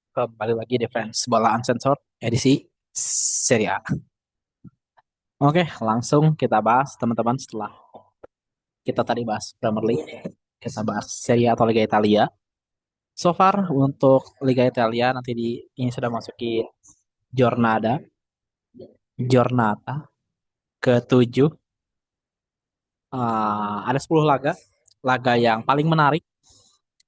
Kembali lagi di Fans Bola Uncensored edisi Serie A. Oke, langsung kita bahas teman-teman setelah kita tadi bahas Premier League, kita bahas Serie A atau Liga Italia. So far untuk Liga Italia nanti ini sudah masuki Giornata, Giornata ke-7. Ada 10 laga. Laga yang paling menarik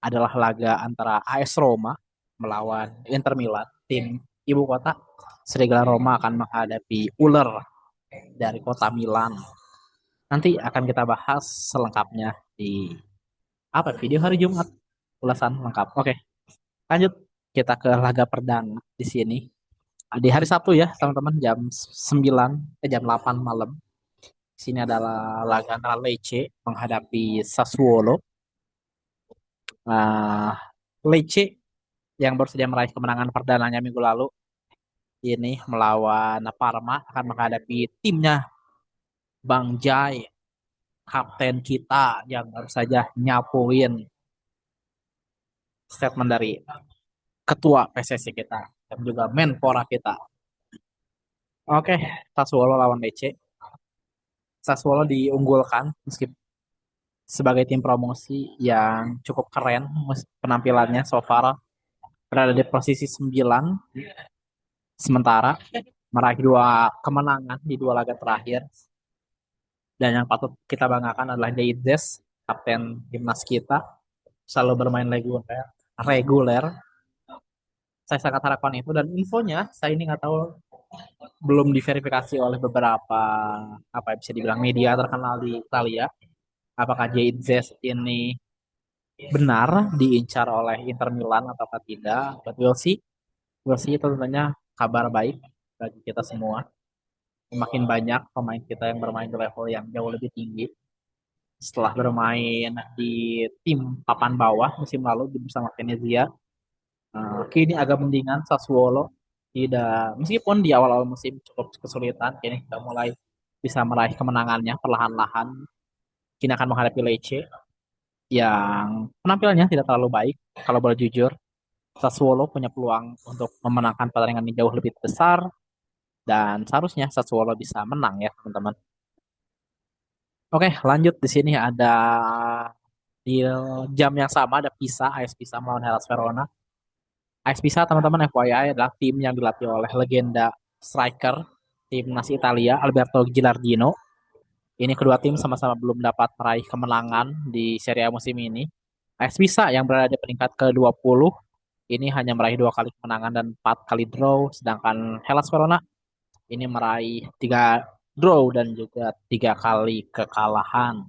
adalah laga antara AS Roma melawan Inter Milan, tim ibu kota. Serigala Roma akan menghadapi ular dari kota Milan. Nanti akan kita bahas selengkapnya di video hari Jumat, ulasan lengkap. Oke, lanjut kita ke laga perdana di sini. Di hari Sabtu ya, teman-teman, jam 8 malam. Di sini adalah laga antara Lecce menghadapi Sassuolo. Nah, Lecce yang baru saja meraih kemenangan perdananya minggu lalu ini melawan Parma akan menghadapi timnya Bang Jai, kapten kita yang baru saja nyapuin statement dari ketua PSSI kita dan juga Menpora kita. Oke, Sassuolo lawan DC. Sassuolo diunggulkan meskipun sebagai tim promosi yang cukup keren penampilannya so far berada di posisi 9 sementara meraih 2 kemenangan di 2 laga terakhir, dan yang patut kita banggakan adalah Deides, kapten timnas kita, selalu bermain reguler. Saya sangat harapkan itu, dan infonya saya ini nggak tahu, belum diverifikasi oleh beberapa apa ya, bisa dibilang media terkenal di Italia. Apakah Jay-Z ini benar diincar oleh Inter Milan atau tidak? But we'll see. We'll see, itu tentunya kabar baik bagi kita semua. Makin banyak pemain kita yang bermain di level yang jauh lebih tinggi setelah bermain di tim papan bawah musim lalu bersama Venezia. Kini agak mendingan Sassuolo, tidak, meskipun di awal-awal musim cukup kesulitan, kini sudah mulai bisa meraih kemenangannya perlahan-lahan. Kini akan menghadapi Lecce yang penampilannya tidak terlalu baik. Kalau boleh jujur, Sassuolo punya peluang untuk memenangkan pertandingan ini jauh lebih besar, dan seharusnya Sassuolo bisa menang ya teman-teman. Oke, lanjut di sini ada di jam yang sama ada Pisa, AS Pisa melawan Hellas Verona. AS Pisa, teman-teman, FYI adalah tim yang dilatih oleh legenda striker timnas Italia Alberto Gilardino. Ini kedua tim sama-sama belum dapat meraih kemenangan di Serie A musim ini. AS Pisa yang berada di peringkat ke-20 ini hanya meraih 2 kali kemenangan dan 4 kali draw, sedangkan Hellas Verona ini meraih 3 draw dan juga 3 kali kekalahan.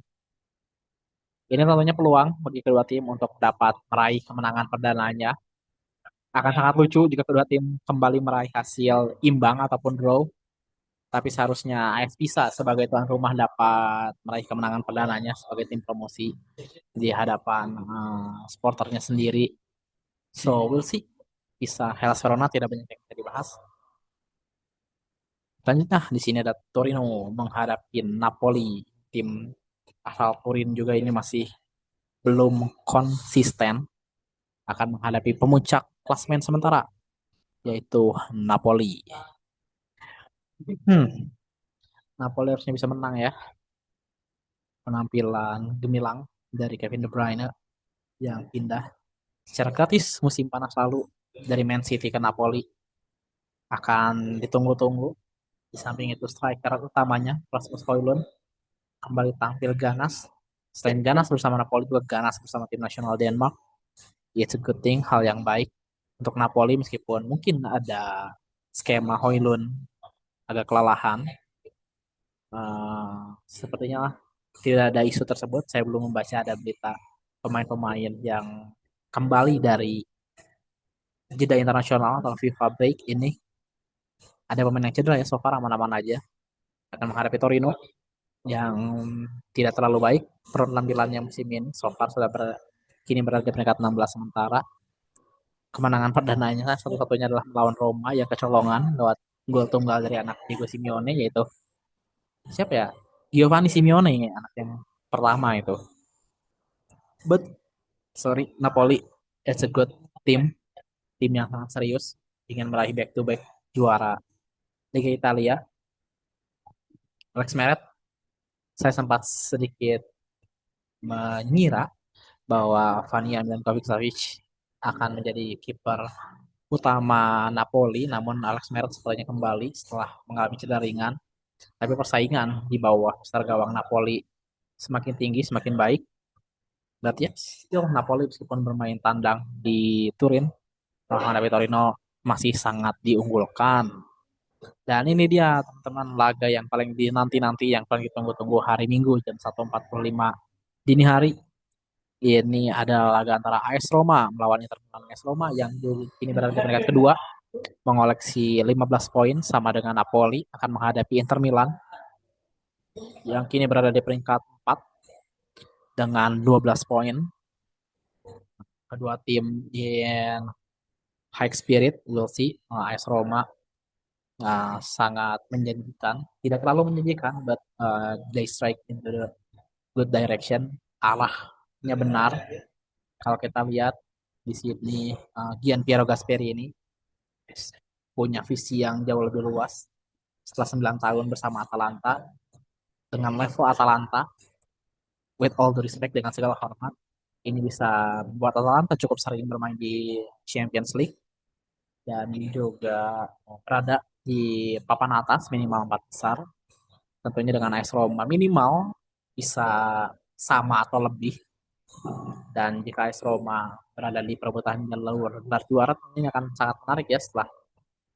Ini tentunya peluang bagi kedua tim untuk dapat meraih kemenangan perdananya. Akan sangat lucu jika kedua tim kembali meraih hasil imbang ataupun draw, tapi seharusnya AS Pisa sebagai tuan rumah dapat meraih kemenangan perdananya sebagai tim promosi di hadapan supporternya sendiri. So we'll see. Bisa Hellas Verona tidak banyak yang bisa dibahas. Selanjutnya di sini ada Torino menghadapi Napoli. Tim asal Turin juga ini masih belum konsisten, akan menghadapi pemuncak klasemen sementara yaitu Napoli. Hmm, Napoli harusnya bisa menang ya. Penampilan gemilang dari Kevin De Bruyne yang pindah secara gratis musim panas lalu dari Man City ke Napoli akan ditunggu-tunggu. Di samping itu striker utamanya Rasmus Højlund kembali tampil ganas. Selain ganas bersama Napoli juga ganas bersama tim nasional Denmark. It's a good thing, hal yang baik untuk Napoli meskipun mungkin ada skema Højlund agak kelelahan. Sepertinya lah tidak ada isu tersebut. Saya belum membaca ada berita pemain-pemain yang kembali dari jeda internasional atau FIFA break ini. Ada pemain yang cedera ya, so far aman-aman aja. Akan menghadapi Torino yang tidak terlalu baik penampilannya musim ini. So far kini berada di peringkat 16 sementara. Kemenangan perdananya satu-satunya adalah melawan Roma yang kecolongan lewat gol tunggal dari anak Diego Simeone, yaitu siapa ya? Giovanni Simeone, anak yang pertama itu. But sorry, Napoli it's a good team. tim yang sangat serius ingin meraih back to back juara Liga Italia. Alex Meret, saya sempat sedikit mengira bahwa Vania Milankovic-Savic akan menjadi kiper utama Napoli, namun Alex Meret setelahnya kembali setelah mengalami cedera ringan. Tapi persaingan di bawah besar gawang Napoli semakin tinggi, semakin baik. But ya, still Napoli meskipun bermain tandang di Turin, menghadapi Torino masih sangat diunggulkan. Dan ini dia teman-teman laga yang paling dinanti-nanti, yang paling ditunggu-tunggu hari Minggu jam 1.45 dini hari. Ini ada laga antara AS Roma melawan Inter Milan. AS Roma yang kini berada di peringkat kedua mengoleksi 15 poin sama dengan Napoli akan menghadapi Inter Milan yang kini berada di peringkat 4 dengan 12 poin. Kedua tim in high spirit, we'll see. AS Roma sangat menjanjikan, tidak terlalu menjanjikan, but they strike into the good direction. Arahnya benar. Kalau kita lihat di sini, Gian Piero Gasperini punya visi yang jauh lebih luas. Setelah 9 tahun bersama Atalanta, dengan level Atalanta, with all the respect, dengan segala hormat, ini bisa membuat Atalanta cukup sering bermain di Champions League dan juga berada di papan atas minimal 4 besar. Tentunya dengan AS Roma minimal bisa sama atau lebih. Dan jika AS Roma berada di perebutan jalur gelar juara, ini akan sangat menarik ya setelah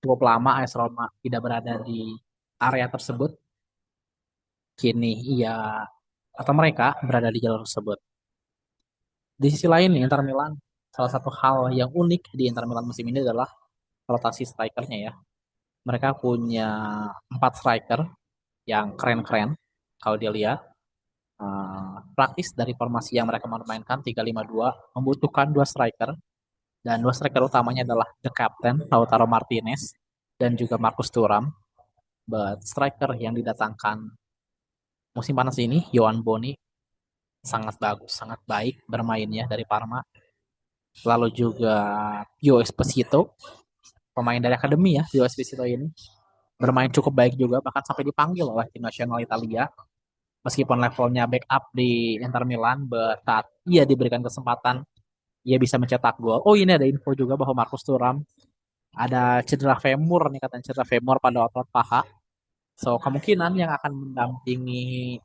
cukup lama AS Roma tidak berada di area tersebut. Kini ia atau mereka berada di jalur tersebut. Di sisi lain, Inter Milan, salah satu hal yang unik di Inter Milan musim ini adalah rotasi strikernya ya. Mereka punya 4 striker yang keren-keren. Kalau dilihat, praktis dari formasi yang mereka memainkan 3-5-2 membutuhkan 2 striker. Dan 2 striker utamanya adalah the captain, Lautaro Martinez, dan juga Marcus Thuram. But striker yang didatangkan musim panas ini, Yohan Boni, sangat bagus, sangat baik bermainnya dari Parma. Lalu juga Pio Esposito, pemain dari akademi ya, Pio Esposito ini bermain cukup baik juga, bahkan sampai dipanggil oleh tim nasional Italia. Meskipun levelnya backup di Inter Milan, saat ia diberikan kesempatan, ia bisa mencetak gol. Oh, ini ada info juga bahwa Marcus Thuram ada cedera femur nih, katanya cedera femur pada otot paha. So, kemungkinan yang akan mendampingi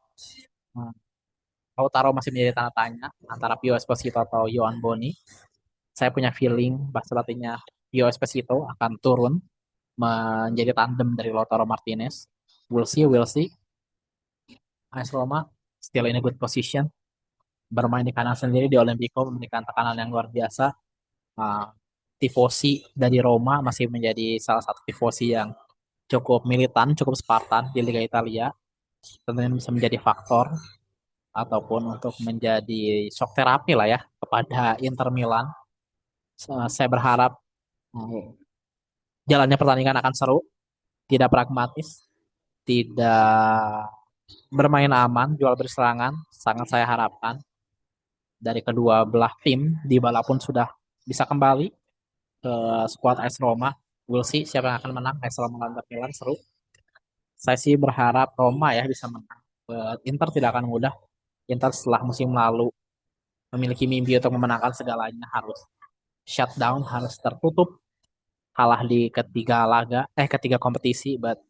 Lautaro masih menjadi tanda tanya antara Pio Esposito atau Yohan Boni. Saya punya feeling bahwa pelatihnya Pio Esposito akan turun menjadi tandem dari Lautaro Martinez. We'll see, we'll see. AS Roma still in a good position. Bermain di kanan sendiri di Olimpico memberikan tekanan yang luar biasa. Uh, Tifosi dari Roma masih menjadi salah satu tifosi yang cukup militan, cukup Spartan di Liga Italia. Tentunya bisa menjadi faktor ataupun untuk menjadi shock terapi lah ya kepada Inter Milan. Saya berharap jalannya pertandingan akan seru, tidak pragmatis, tidak bermain aman, jual berserangan. Sangat saya harapkan dari kedua belah tim. Dybala pun sudah bisa kembali ke skuad AS Roma. We'll see siapa yang akan menang. AS Roma lawan Inter Milan seru. Saya sih berharap Roma ya bisa menang. Inter tidak akan mudah. Inter setelah musim lalu memiliki mimpi untuk memenangkan segalanya, harus shutdown, harus tertutup, kalah di ketiga kompetisi, but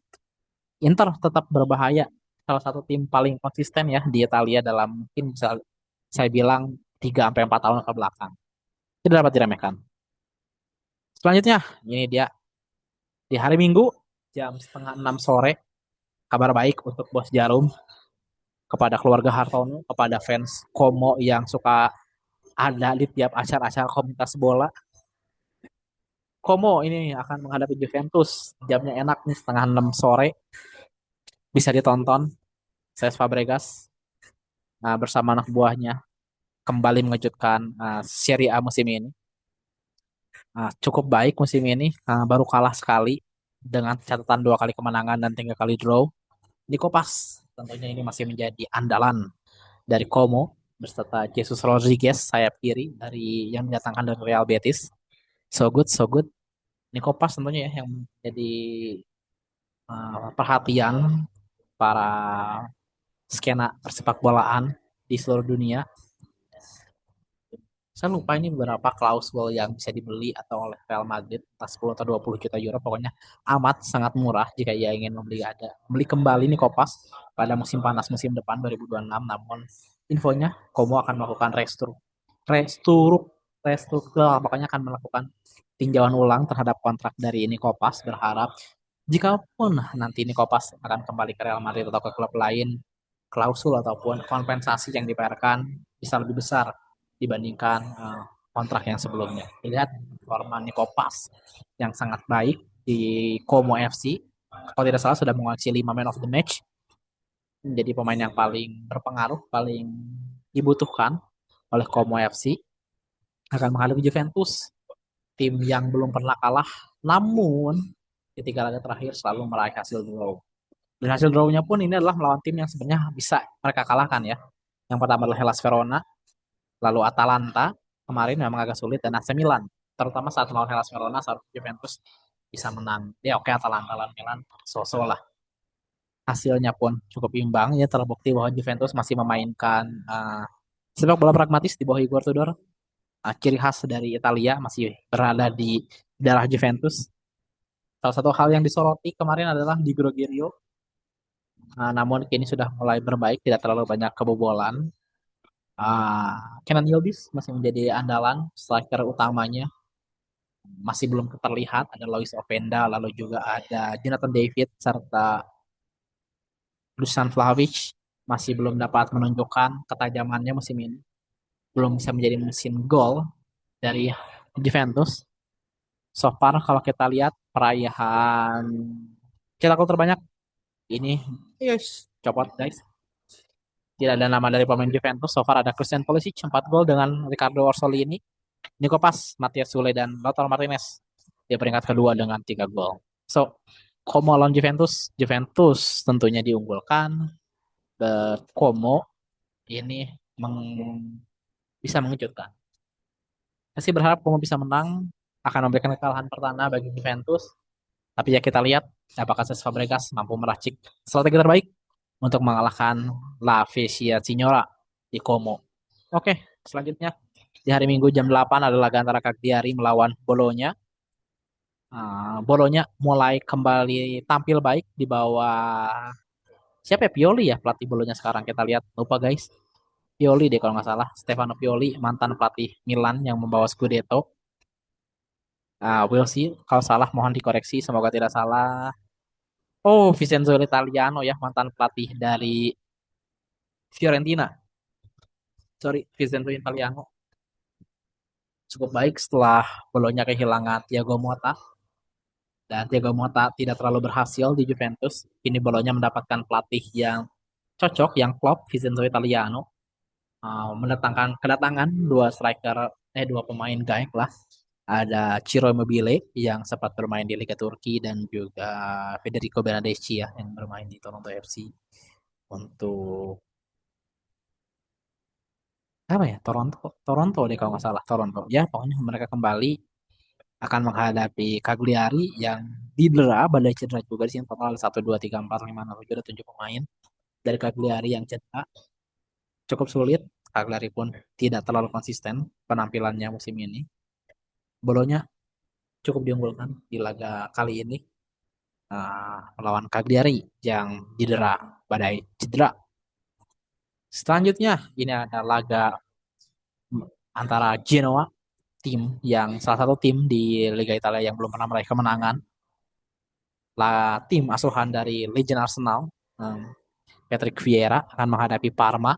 Inter tetap berbahaya. Salah satu tim paling konsisten ya di Italia dalam mungkin bisa saya bilang 3 sampai 4 tahun ke belakang. Tidak dapat diremehkan. Selanjutnya, ini dia di hari Minggu jam setengah 6 sore, kabar baik untuk Bos Jarum, kepada keluarga Hartono, kepada fans Como yang suka ada di tiap acara-acara komunitas bola. Como ini akan menghadapi Juventus. Jamnya enak nih, setengah 6 sore. Bisa ditonton. Cesc Fabregas bersama anak buahnya kembali mengejutkan Serie A musim ini. Cukup baik musim ini. Baru kalah sekali dengan catatan 2 kali kemenangan dan 3 kali draw. Di Kopas tentunya ini masih menjadi andalan dari Como beserta Jesus Rodriguez sayap kiri dari yang didatangkan dari Real Betis. So good, so good. Nico Pas tentunya ya yang jadi perhatian para skena persepak bolaan di seluruh dunia. Saya lupa ini beberapa klausul yang bisa dibeli atau oleh Real Madrid, entah 10 atau 20 juta euro, pokoknya amat sangat murah jika ia ingin membeli kembali nih Kopas pada musim panas musim depan 2026. Namun infonya Como akan melakukan resturuk restruktur, pokoknya akan melakukan tinjauan ulang terhadap kontrak dari ini Kopas, berharap jikapun nanti ini Kopas akan kembali ke Real Madrid atau ke klub lain, klausul ataupun kompensasi yang dibayarkan bisa lebih besar dibandingkan kontrak yang sebelumnya. Lihat forma Nikopas yang sangat baik di Como FC. Kalau tidak salah sudah mengoleksi 5 man of the match. Menjadi pemain yang paling berpengaruh, paling dibutuhkan oleh Como FC. Akan menghadapi Juventus, tim yang belum pernah kalah. Namun, di tiga laga terakhir selalu meraih hasil draw. Dan hasil draw-nya pun ini adalah melawan tim yang sebenarnya bisa mereka kalahkan ya. Yang pertama adalah Hellas Verona, lalu Atalanta kemarin memang agak sulit dan AC Milan. Terutama saat melawan Hellas Verona, seharusnya Juventus bisa menang. Ya oke Atalanta lawan Milan, so-so lah. Hasilnya pun cukup imbang ya, terbukti bahwa Juventus masih memainkan sepak bola pragmatis di bawah Igor Tudor. Ciri khas dari Italia masih berada di darah Juventus. Salah satu hal yang disoroti kemarin adalah Di Gregorio. Namun kini sudah mulai berbaik, tidak terlalu banyak kebobolan. Kenan Yildiz masih menjadi andalan striker utamanya, masih belum terlihat. Ada Lois Openda, lalu juga ada Jonathan David serta Dusan Vlahovic masih belum dapat menunjukkan ketajamannya musim ini. Belum bisa menjadi mesin gol dari Juventus. So far kalau kita lihat perayaan cetak gol terbanyak ini, yes, copot guys. Tidak ada nama dari pemain Juventus. So far ada Christian Pulisic 4 gol dengan Ricardo Orsolini, Nico Pas, Matias Sule, dan Lautaro Martinez. Dia peringkat kedua dengan 3 gol. So, Como lawan Juventus, Juventus tentunya diunggulkan. Como ini bisa mengejutkan. Saya sih berharap Como bisa menang, akan memberikan kekalahan pertama bagi Juventus. Tapi ya kita lihat apakah Cesc Fabregas mampu meracik strategi terbaik untuk mengalahkan La Spezia Signora di Como. Oke, selanjutnya di hari Minggu jam 8 adalah laga antara Cagliari melawan Bolonya. Bolonya mulai kembali tampil baik di bawah siapa ya, Pioli ya pelatih Bolonya sekarang, kita lihat lupa guys. Pioli deh kalau nggak salah, Stefano Pioli, mantan pelatih Milan yang membawa Scudetto. We'll see, kalau salah mohon dikoreksi, semoga tidak salah. Oh, Vincenzo Italiano ya, mantan pelatih dari Fiorentina. Sorry, Vincenzo Italiano cukup baik setelah Bolonya kehilangan Thiago Motta, dan Thiago Motta tidak terlalu berhasil di Juventus. Ini Bolonya mendapatkan pelatih yang cocok, yang klop, Vincenzo Italiano. Kedatangan dua pemain gaek lah. Ada Ciro Immobile yang sempat bermain di Liga Turki dan juga Federico Bernardeschi ya yang bermain di Toronto FC untuk apa ya, Toronto Toronto deh kalau nggak salah, Toronto ya, pokoknya mereka kembali akan menghadapi Cagliari yang didera badai cedera juga. Di sini total ada 1 2 3 4 5 6 7 ada 7 pemain dari Cagliari yang cedera, cukup sulit. Cagliari pun tidak terlalu konsisten penampilannya musim ini. Bolonya cukup diunggulkan di laga kali ini melawan Cagliari yang didera badai cedera. Selanjutnya ini ada laga antara Genoa, tim yang salah satu tim di Liga Italia yang belum pernah meraih kemenangan, tim asuhan dari Legend Arsenal, Patrick Vieira akan menghadapi Parma.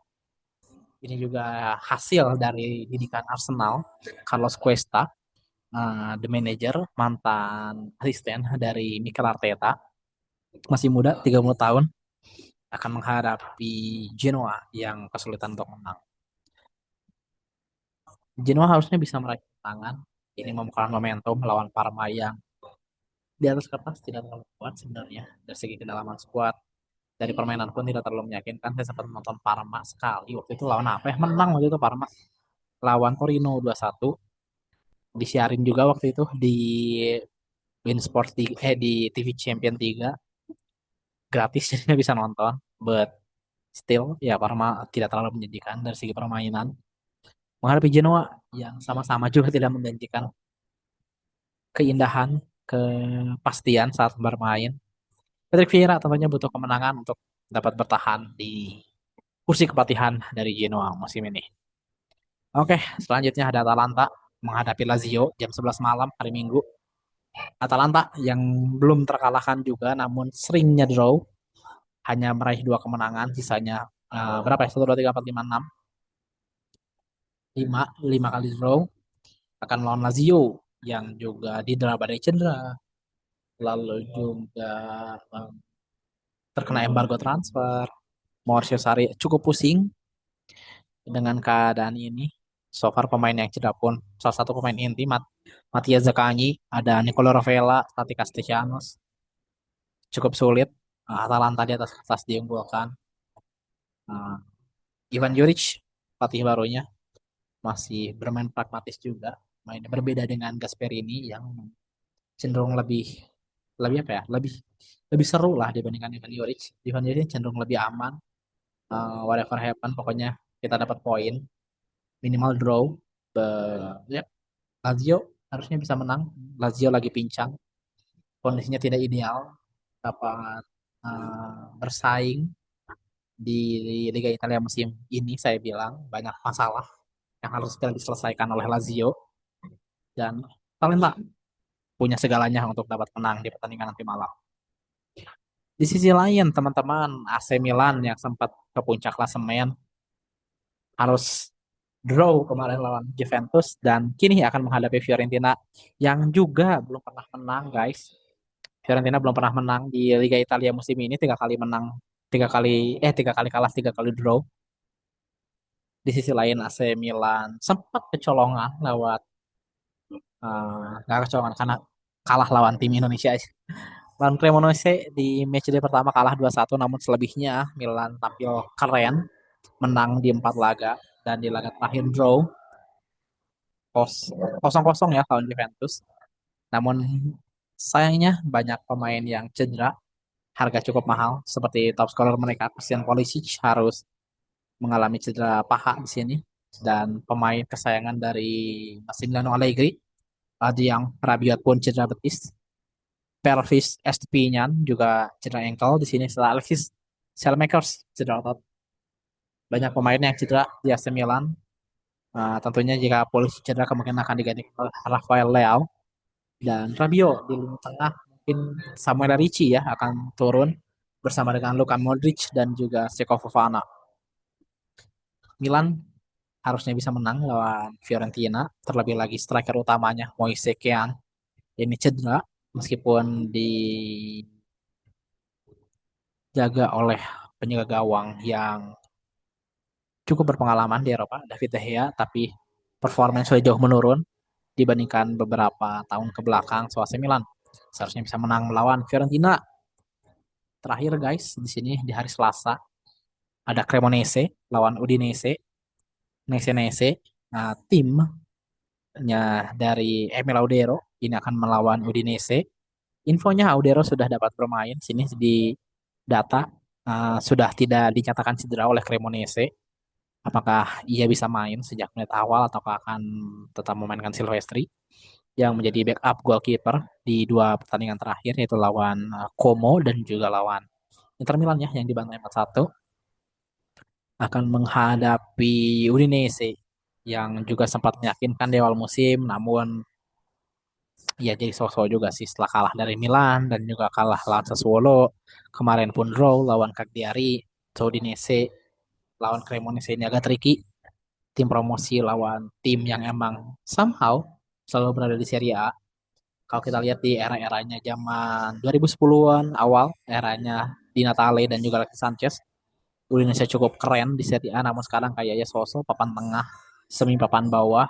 Ini juga hasil dari didikan Arsenal, Carlos Cuesta, the manager, mantan asisten dari Mikel Arteta, masih muda, 30 tahun, akan menghadapi Genoa yang kesulitan untuk menang. Genoa harusnya bisa meraih kemenangan. Ini membuka momentum melawan Parma yang di atas kertas tidak terlalu kuat sebenarnya. Dari segi kedalaman skuad, dari permainan pun tidak terlalu meyakinkan. Saya sempat menonton Parma sekali. Waktu itu lawan apa ya? Menang waktu itu Parma. Lawan Torino 2-1. disiarin juga waktu itu di Bein Sports di TV Champion 3 gratis jadi bisa nonton. But still ya Parma tidak terlalu menjanjikan dari segi permainan. Menghadapi Genoa yang sama-sama juga tidak menjanjikan keindahan, kepastian saat bermain. Patrick Vieira tentunya butuh kemenangan untuk dapat bertahan di kursi kepatihan dari Genoa musim ini. Oke, selanjutnya ada Atalanta menghadapi Lazio jam 11 malam hari Minggu. Atalanta yang belum terkalahkan juga namun seringnya draw, hanya meraih dua kemenangan, sisanya berapa ya? 1, 2, 3, 4, 5, 6. 5 kali draw akan melawan Lazio yang juga didera badai cedera, lalu juga eh, terkena embargo transfer. Mauricio Sarri cukup pusing dengan keadaan ini. So far pemain yang cedera pun salah satu pemain inti Mattia Zaccagni, ada Nicolo Rovella, Tati Castellanos. Cukup sulit. Atalanta di atas kertas diunggulkan. Uh, Ivan Juric, pelatih barunya, masih bermain pragmatis juga. Mainnya berbeda dengan Gasperini yang cenderung lebih lebih apa ya? Lebih seru lah dibandingkan Ivan Juric. Ivan Juric cenderung lebih aman. Whatever happen, pokoknya kita dapat poin, minimal draw. Ya, Lazio harusnya bisa menang. Lazio lagi pincang, kondisinya tidak ideal, dapat bersaing di Liga Italia musim ini. Saya bilang banyak masalah yang harus segera diselesaikan oleh Lazio, dan talenta punya segalanya untuk dapat menang di pertandingan nanti malam. Di sisi lain, teman-teman, AC Milan yang sempat ke puncak klasemen harus draw kemarin lawan Juventus dan kini akan menghadapi Fiorentina yang juga belum pernah menang, guys. Fiorentina belum pernah menang di Liga Italia musim ini, 3 kali menang, 3 kali kalah, 3 kali draw. Di sisi lain AC Milan sempat kecolongan lewat nggak kecolongan karena kalah lawan tim Indonesia aja. Lawan Cremonese di matchday pertama kalah 2-1, namun selebihnya Milan tampil keren, menang di 4 laga dan di laga terakhir draw 0-0 ya lawan Juventus. Namun sayangnya banyak pemain yang cedera, harga cukup mahal seperti top scorer mereka Christian Pulisic harus mengalami cedera paha di sini, dan pemain kesayangan dari Massimiliano Allegri, yang Rabiot pun cedera betis. Pervis Estupiñán juga cedera ankle di sini setelah Alexis Saelemaekers cedera otot. Banyak pemain yang cedera di AC Milan. Tentunya jika polisi cedera kemungkinan akan diganti oleh Rafael Leao dan Rabiot di lini tengah. Mungkin Samuel Ricci ya akan turun bersama dengan Luka Modric dan juga Seko Fofana. Milan harusnya bisa menang lawan Fiorentina, terlebih lagi striker utamanya Moise Kean ini cedera, meskipun dijaga oleh penjaga gawang yang cukup berpengalaman di Eropa, David De Gea, tapi performanya sudah jauh menurun dibandingkan beberapa tahun ke belakang. So AC Milan seharusnya bisa menang melawan Fiorentina. Terakhir guys, di sini di hari Selasa ada Cremonese lawan Udinese. Nese, timnya dari Emil Audero ini akan melawan Udinese. Infonya Audero sudah dapat bermain. Sini di data sudah tidak dinyatakan cedera oleh Cremonese. Apakah ia bisa main sejak menit awal atau akan tetap memainkan Silvestri yang menjadi backup goalkeeper di dua pertandingan terakhir, yaitu lawan Como dan juga lawan Inter Milan ya yang dibantai 4-1, akan menghadapi Udinese yang juga sempat meyakinkan di awal musim, namun ya jadi sosok juga sih setelah kalah dari Milan dan juga kalah lawan Sassuolo. Kemarin pun draw lawan Cagliari. So Udinese lawan Cremonese ini agak tricky. Tim promosi lawan tim yang emang somehow selalu berada di Serie A. Kalau kita lihat di era-eranya zaman 2010-an awal, eranya Di Natale dan juga Alexis Sanchez, Indonesia cukup keren di Serie A, namun sekarang kayaknya sosok papan tengah, semi papan bawah.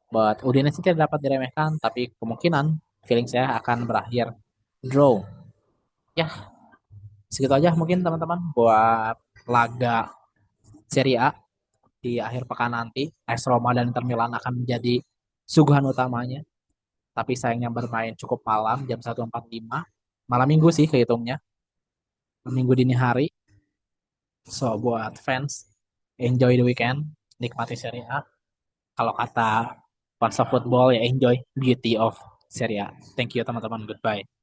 But Udinese tidak dapat diremehkan, tapi kemungkinan feeling saya akan berakhir draw. Ya, segitu aja mungkin teman-teman buat laga Serie A di akhir pekan nanti. AS Roma dan Inter Milan akan menjadi suguhan utamanya. Tapi sayangnya bermain cukup malam jam 1.45. Malam minggu sih kehitungnya. Minggu dini hari. So buat fans, enjoy the weekend. Nikmati Serie A. Kalau kata fans of football ya enjoy beauty of Serie A. Thank you teman-teman. Goodbye.